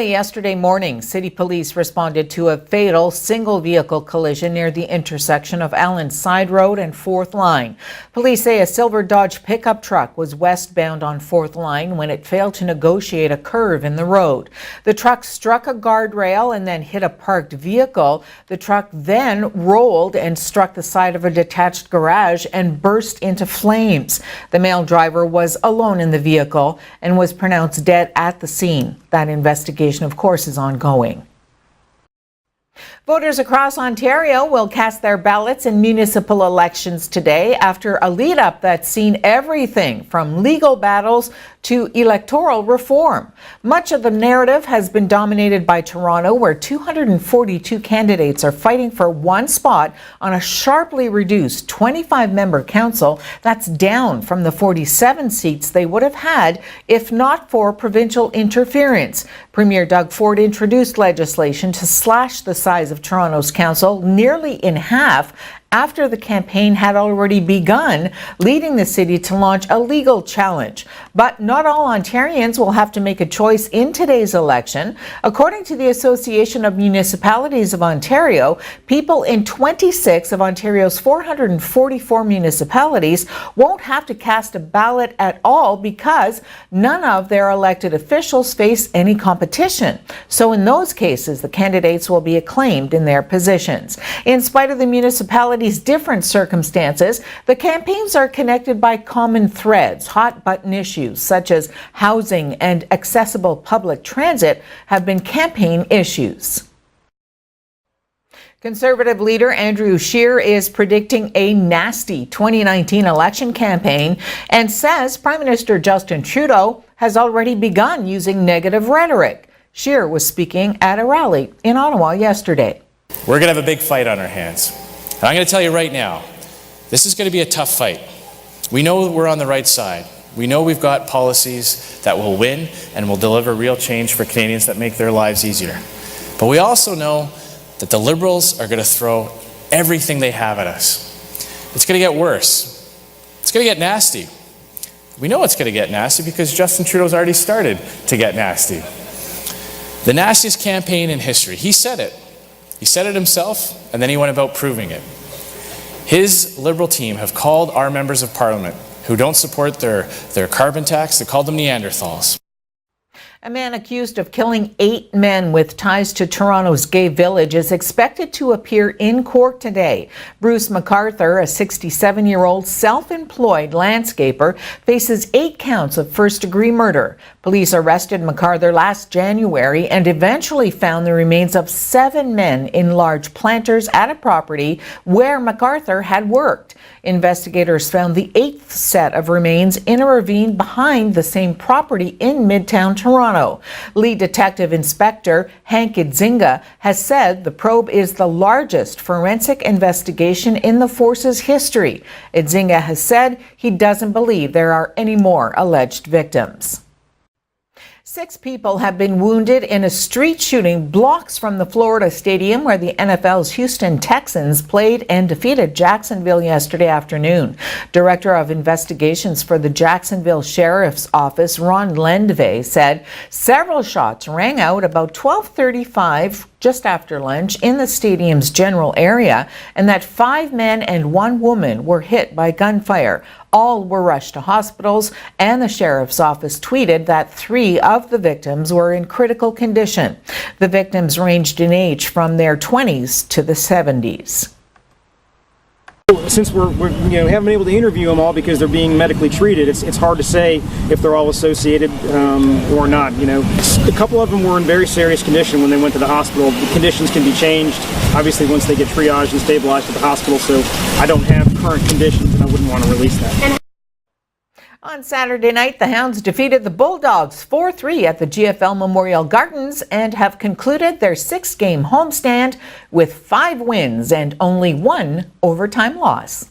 Early yesterday morning, City Police responded to a fatal single-vehicle collision near the intersection of Allen Side Road and 4th Line. Police say a silver Dodge pickup truck was westbound on 4th Line when it failed to negotiate a curve in the road. The truck struck a guardrail and then hit a parked vehicle. The truck then rolled and struck the side of a detached garage and burst into flames. The male driver was alone in the vehicle and was pronounced dead at the scene. That investigation, of course, is ongoing. Voters across Ontario will cast their ballots in municipal elections today after a lead-up that's seen everything from legal battles to electoral reform. Much of the narrative has been dominated by Toronto, where 242 candidates are fighting for one spot on a sharply reduced 25-member council that's down from the 47 seats they would have had if not for provincial interference. Premier Doug Ford introduced legislation to slash the size of Toronto's council nearly in half after the campaign had already begun, leading the city to launch a legal challenge. But not all Ontarians will have to make a choice in today's election. According to the Association of Municipalities of Ontario, people in 26 of Ontario's 444 municipalities won't have to cast a ballot at all because none of their elected officials face any competition. So in those cases, the candidates will be acclaimed in their positions. In spite of the municipalities' different circumstances, the campaigns are connected by common threads. Hot button issues such as housing and accessible public transit have been campaign issues. Conservative leader Andrew Scheer is predicting a nasty 2019 election campaign and says Prime Minister Justin Trudeau has already begun using negative rhetoric. Scheer was speaking at a rally in Ottawa yesterday. We're going to have a big fight on our hands. And I'm going to tell you right now, this is going to be a tough fight. We know we're on the right side. We know we've got policies that will win and will deliver real change for Canadians that make their lives easier. But we also know that the Liberals are going to throw everything they have at us. It's going to get worse. It's going to get nasty. We know it's going to get nasty because Justin Trudeau's already started to get nasty. The nastiest campaign in history. He said it. He said it himself, and then he went about proving it. His Liberal team have called our members of Parliament who don't support their carbon tax, they called them Neanderthals. A man accused of killing 8 men with ties to Toronto's gay village is expected to appear in court today. Bruce MacArthur, a 67-year-old self-employed landscaper, faces 8 counts of first-degree murder. Police arrested MacArthur last January and eventually found the remains of 7 men in large planters at a property where MacArthur had worked. Investigators found the 8th set of remains in a ravine behind the same property in Midtown Toronto. Lead Detective Inspector Hank Idzinga has said the probe is the largest forensic investigation in the force's history. Idzinga has said he doesn't believe there are any more alleged victims. 6 people have been wounded in a street shooting blocks from the Florida stadium where the NFL's Houston Texans played and defeated Jacksonville yesterday afternoon. Director of Investigations for the Jacksonville Sheriff's Office, Ron Lendvay, said several shots rang out about 12:35 just after lunch in the stadium's general area, and that 5 men and 1 woman were hit by gunfire. All were rushed to hospitals, and the sheriff's office tweeted that 3 of the victims were in critical condition. The victims ranged in age from their 20s to the 70s. Since we haven't been able to interview them all because they're being medically treated, it's hard to say if they're all associated or not. A couple of them were in very serious condition when they went to the hospital. The conditions can be changed, obviously, once they get triaged and stabilized at the hospital. So I don't have current conditions, and I wouldn't want to release that. On Saturday night, the Hounds defeated the Bulldogs 4-3 at the GFL Memorial Gardens and have concluded their 6-game homestand with 5 wins and only 1 overtime loss.